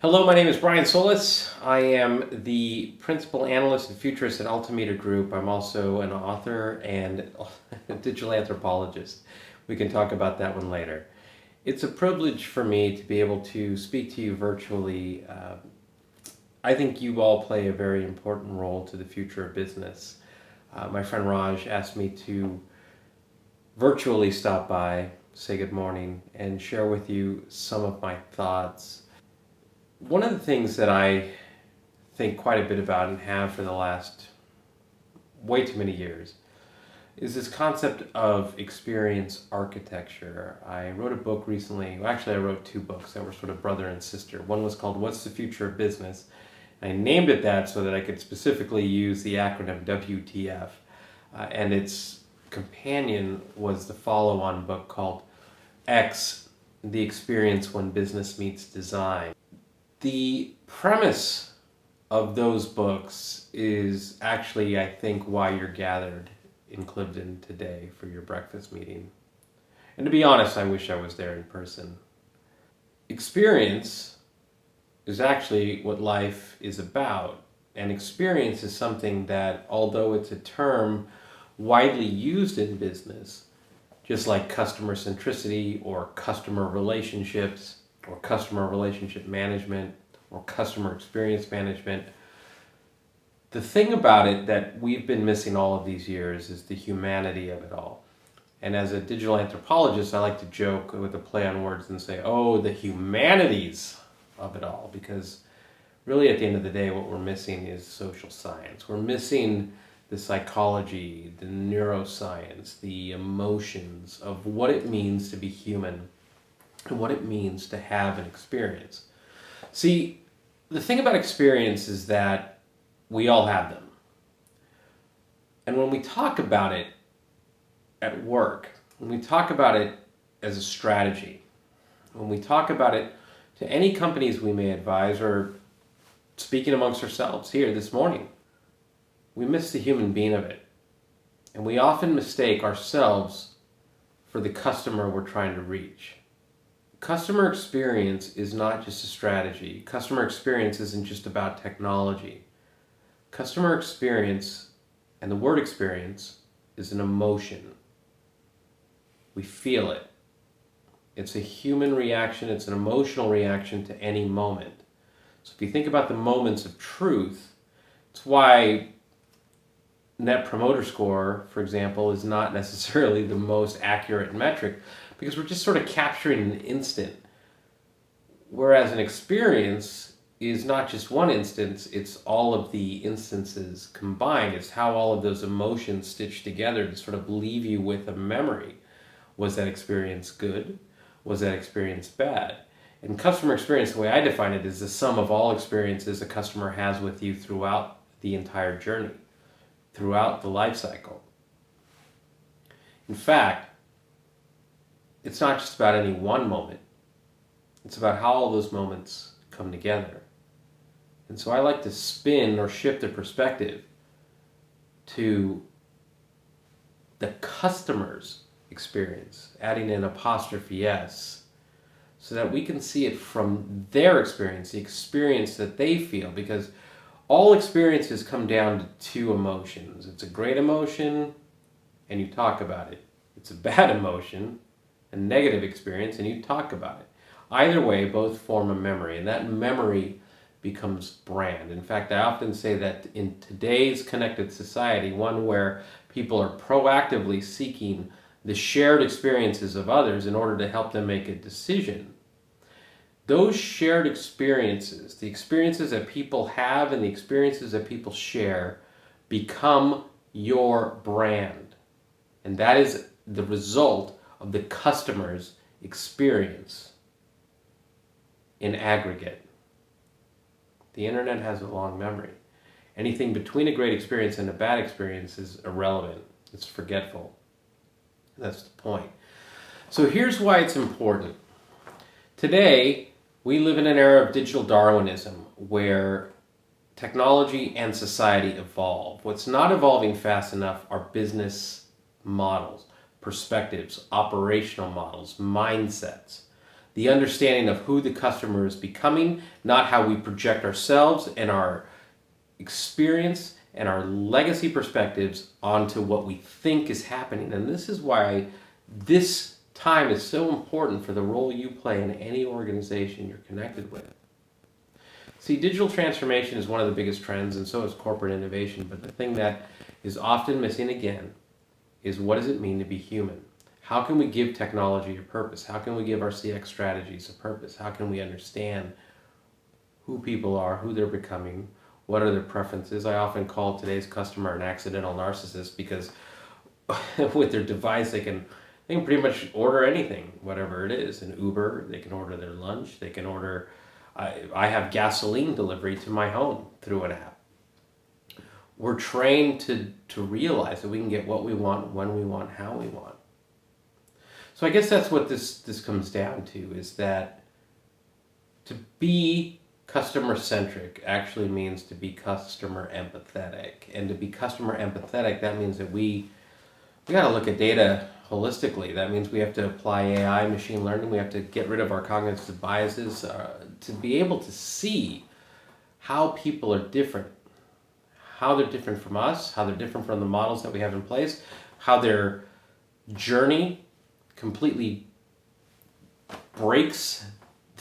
Hello, my name is Brian Sollis. I am the principal analyst and futurist at Altimeter Group. I'm also an author and a digital anthropologist. We can talk about that one later. It's a privilege for me to be able to speak to you virtually. I think you all play a very important role to the future of business. My friend Raj asked me to virtually stop by, say good morning, and share with you some of my thoughts. One of the things that I think quite a bit about and have for the last way too many years is this concept of experience architecture. I wrote a book recently. Well, actually, I wrote two books that were sort of brother and sister. One was called What's the Future of Business? I named it that so that I could specifically use the acronym WTF. And its companion was the follow-on book called X, The Experience When Business Meets Design. The premise of those books is actually, I think, why you're gathered in Cliveden today for your breakfast meeting. And to be honest, I wish I was there in person. Experience is actually what life is about. And experience is something that, although it's a term widely used in business, just like customer centricity or customer relationships, or customer relationship management, or customer experience management. The thing about it that we've been missing all of these years is the humanity of it all. And as a digital anthropologist, I like to joke with a play on words and say, oh, the humanities of it all. Because really at the end of the day, what we're missing is social science. We're missing the psychology, the neuroscience, the emotions of what it means to be human and what it means to have an experience. See, the thing about experience is that we all have them. And when we talk about it at work, when we talk about it as a strategy, when we talk about it to any companies we may advise or speaking amongst ourselves here this morning, we miss the human being of it. And we often mistake ourselves for the customer we're trying to reach. Customer experience is not just a strategy. Customer experience isn't just about technology. Customer experience, and the word experience, is an emotion. We feel it. It's a human reaction. It's an emotional reaction to any moment. So if you think about the moments of truth, it's why Net Promoter Score, for example, is not necessarily the most accurate metric, because we're just sort of capturing an instant. Whereas an experience is not just one instance, it's all of the instances combined. It's how all of those emotions stitch together to sort of leave you with a memory. Was that experience good? Was that experience bad? And customer experience, the way I define it, is the sum of all experiences a customer has with you throughout the entire journey, throughout the life cycle. In fact, it's not just about any one moment. It's about how all those moments come together. And so I like to spin or shift the perspective to the customer's experience, adding an apostrophe S, so that we can see it from their experience, the experience that they feel, because all experiences come down to two emotions. It's a great emotion, and you talk about it. It's a bad emotion, a negative experience, and you talk about it. Either way, both form a memory, and that memory becomes brand. In fact, I often say that in today's connected society, one where people are proactively seeking the shared experiences of others in order to help them make a decision, those shared experiences, the experiences that people have and the experiences that people share, become your brand. And that is the result of the customer's experience in aggregate. The internet has a long memory. Anything between a great experience and a bad experience is irrelevant. It's forgetful. That's the point. So here's why it's important. Today, we live in an era of digital Darwinism where technology and society evolve. What's not evolving fast enough are business models, perspectives, operational models, mindsets. the understanding of who the customer is becoming, not how we project ourselves and our experience and our legacy perspectives onto what we think is happening. And this is why this time is so important for the role you play in any organization you're connected with. See, digital transformation is one of the biggest trends, and so is corporate innovation. But the thing that is often missing again is, what does it mean to be human? How can we give technology a purpose? How can we give our CX strategies a purpose? How can we understand who people are, who they're becoming, what are their preferences? I often call today's customer an accidental narcissist, because with their device they can pretty much order anything, whatever it is. An Uber, they can order their lunch, they can order, I have gasoline delivery to my home through an app. We're trained to realize that we can get what we want, when we want, how we want. So I guess that's what this comes down to, is that to be customer centric actually means to be customer empathetic. And to be customer empathetic, that means that we got to look at data holistically. That means we have to apply AI, machine learning. We have to get rid of our cognitive biases to be able to see how people are different, how they're different from us, how they're different from the models that we have in place, how their journey completely breaks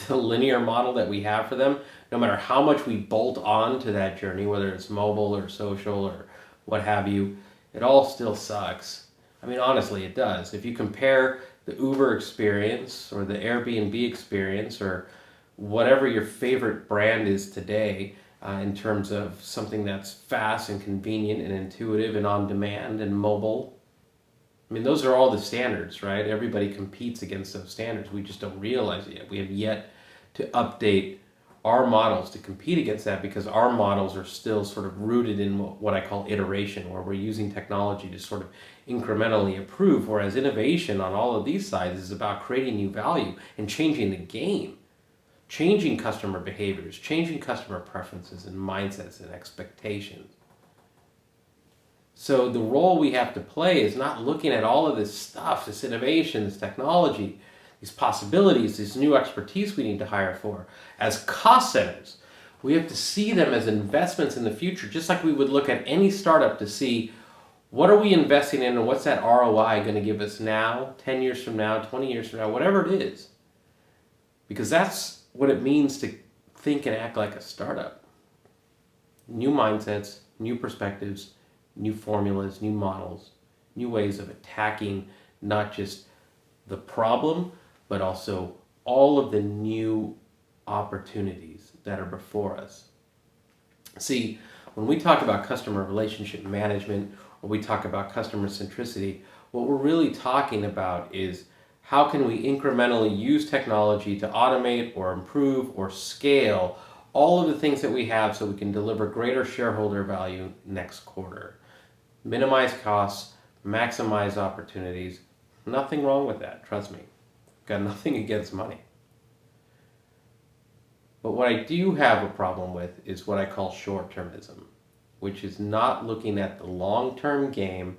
the linear model that we have for them. No matter how much we bolt on to that journey, whether it's mobile or social or what have you, it all still sucks. I mean, honestly, it does. If you compare the Uber experience or the Airbnb experience or whatever your favorite brand is today, in terms of something that's fast and convenient and intuitive and on demand and mobile, I mean, those are all the standards, right? Everybody competes against those standards. We just don't realize it yet. We have yet to update our models to compete against that, because our models are still sort of rooted in what I call iteration, where we're using technology to sort of incrementally improve, whereas innovation on all of these sides is about creating new value and changing the game, changing customer behaviors, changing customer preferences and mindsets and expectations. So the role we have to play is not looking at all of this stuff, this innovation, this technology, these possibilities, this new expertise we need to hire for, as cost centers. We have to see them as investments in the future, just like we would look at any startup to see, what are we investing in and what's that ROI going to give us now, 10 years from now, 20 years from now, whatever it is. Because that's what it means to think and act like a startup. New mindsets, new perspectives, new formulas, new models, new ways of attacking not just the problem, but also all of the new opportunities that are before us. See, when we talk about customer relationship management, or we talk about customer centricity, what we're really talking about is, how can we incrementally use technology to automate or improve or scale all of the things that we have so we can deliver greater shareholder value next quarter. Minimize costs, maximize opportunities. Nothing wrong with that, trust me. Got nothing against money. But what I do have a problem with is what I call short-termism, which is not looking at the long-term game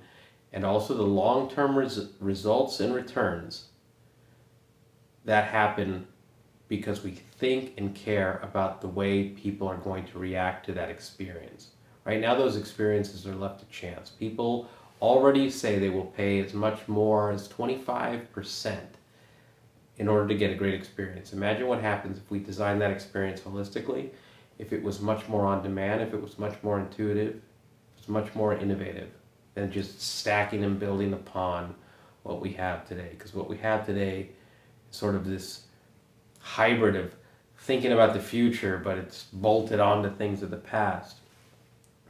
and also the long-term results and returns that happen because we think and care about the way people are going to react to that experience. Right now, those experiences are left to chance. People already say they will pay as much more as 25% in order to get a great experience. Imagine what happens if we design that experience holistically, if it was much more on demand, if it was much more intuitive, if it was much more innovative than just stacking and building upon what we have today. Because what we have today is sort of this hybrid of thinking about the future, but it's bolted onto things of the past.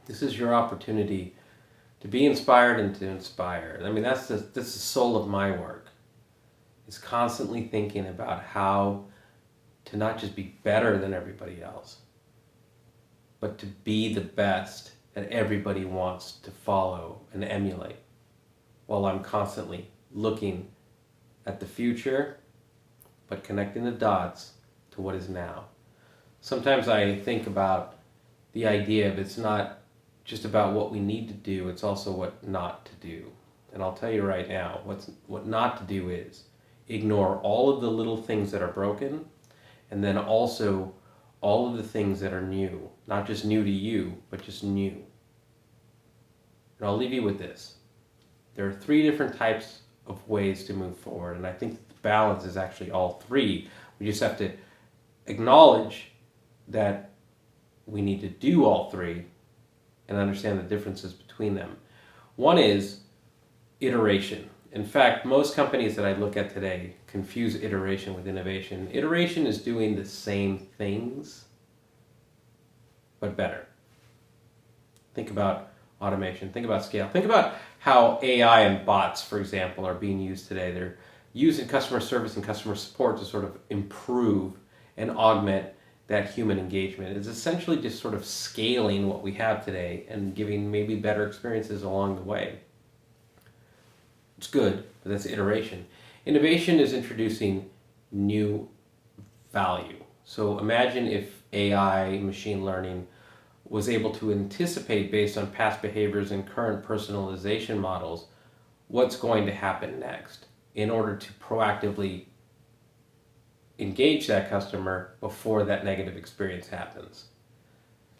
This is your opportunity to be inspired and to inspire. I mean, that's the soul of my work, is constantly thinking about how to not just be better than everybody else, but to be the best that everybody wants to follow and emulate, while I'm constantly looking at the future, but connecting the dots to what is now. Sometimes I think about the idea of, it's not just about what we need to do, it's also what not to do. And I'll tell you right now, what not to do is, ignore all of the little things that are broken, and then also all of the things that are new, not just new to you, but just new. And I'll leave you with this. There are 3 different types of ways to move forward, and I think the balance is actually all 3. We just have to acknowledge that we need to do all 3 and understand the differences between them. One is iteration. In fact, most companies that I look at today confuse iteration with innovation. Iteration is doing the same things, but better. Think about automation. Think about scale. Think about how AI and bots, for example, are being used today. They're used in customer service and customer support to sort of improve and augment that human engagement. It's essentially just sort of scaling what we have today and giving maybe better experiences along the way. It's good, but that's iteration. Innovation is introducing new value. So imagine if AI, machine learning, was able to anticipate based on past behaviors and current personalization models what's going to happen next in order to proactively engage that customer before that negative experience happens.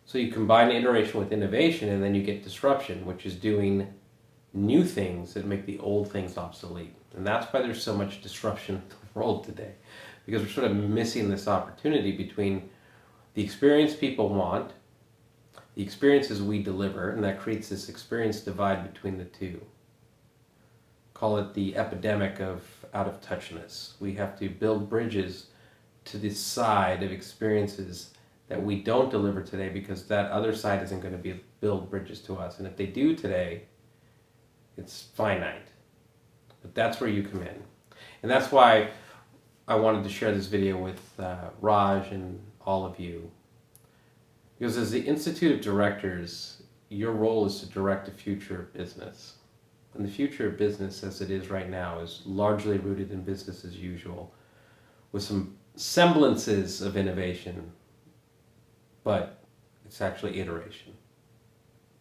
So you combine iteration with innovation, and then you get disruption, which is doing new things that make the old things obsolete. And that's why there's so much disruption in the world today, because we're sort of missing this opportunity between the experience people want, the experiences we deliver, and that creates this experience divide between the two. Call it the epidemic of out-of-touchness. We have to build bridges to this side of experiences that we don't deliver today, because that other side isn't going to build bridges to us. And if they do today, it's finite. But that's where you come in. And that's why I wanted to share this video with Raj and all of you. Because as the Institute of Directors, your role is to direct the future of business. And the future of business as it is right now is largely rooted in business as usual, with some semblances of innovation, but it's actually iteration.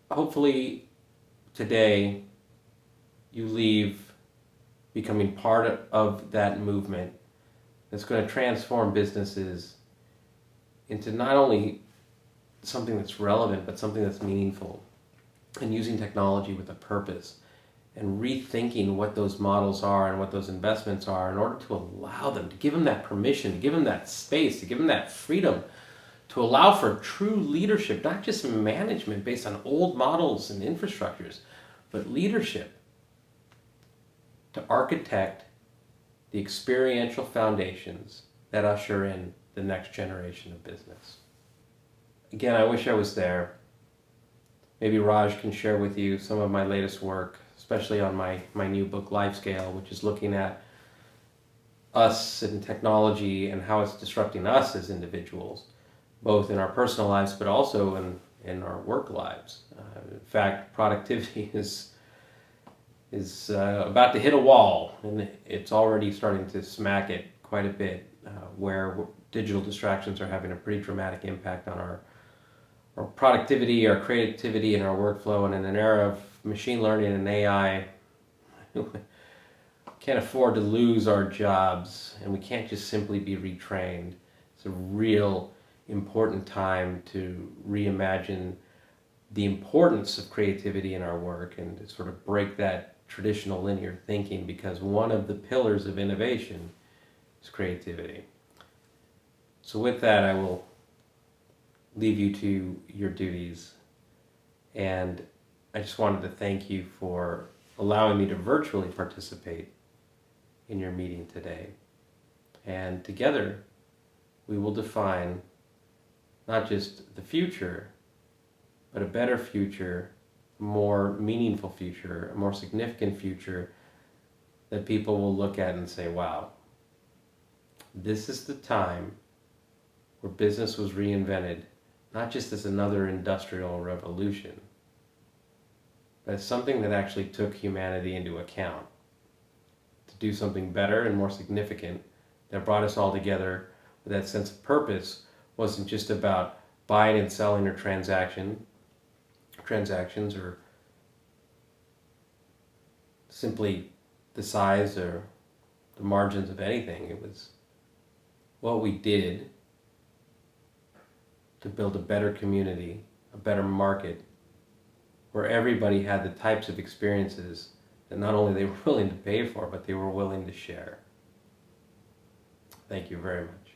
Hopefully today you leave becoming part of that movement that's going to transform businesses into not only something that's relevant, but something that's meaningful, and using technology with a purpose, and rethinking what those models are and what those investments are in order to allow them, to give them that permission, to give them that space, to give them that freedom, to allow for true leadership, not just management based on old models and infrastructures, but leadership to architect the experiential foundations that usher in the next generation of business. Again, I wish I was there. Maybe Raj can share with you some of my latest work, especially on my new book, Life Scale, which is looking at us and technology and how it's disrupting us as individuals, both in our personal lives, but also in our work lives. In fact, productivity is about to hit a wall, and it's already starting to smack it quite a bit, where digital distractions are having a pretty dramatic impact on our productivity, our creativity, and our workflow. And in an era of machine learning and AI, we can't afford to lose our jobs, and we can't just simply be retrained. It's a real important time to reimagine the importance of creativity in our work and to sort of break that traditional linear thinking, because one of the pillars of innovation is creativity. So with that, I will leave you to your duties, and I just wanted to thank you for allowing me to virtually participate in your meeting today. And together we will define not just the future, but a better future, a more meaningful future, a more significant future that people will look at and say, wow, this is the time where business was reinvented, not just as another industrial revolution, but as something that actually took humanity into account to do something better and more significant that brought us all together with that sense of purpose. Wasn't just about buying and selling or transactions, or simply the size or the margins of anything. It was what we did to build a better community, a better market, where everybody had the types of experiences that not only they were willing to pay for, but they were willing to share. Thank you very much.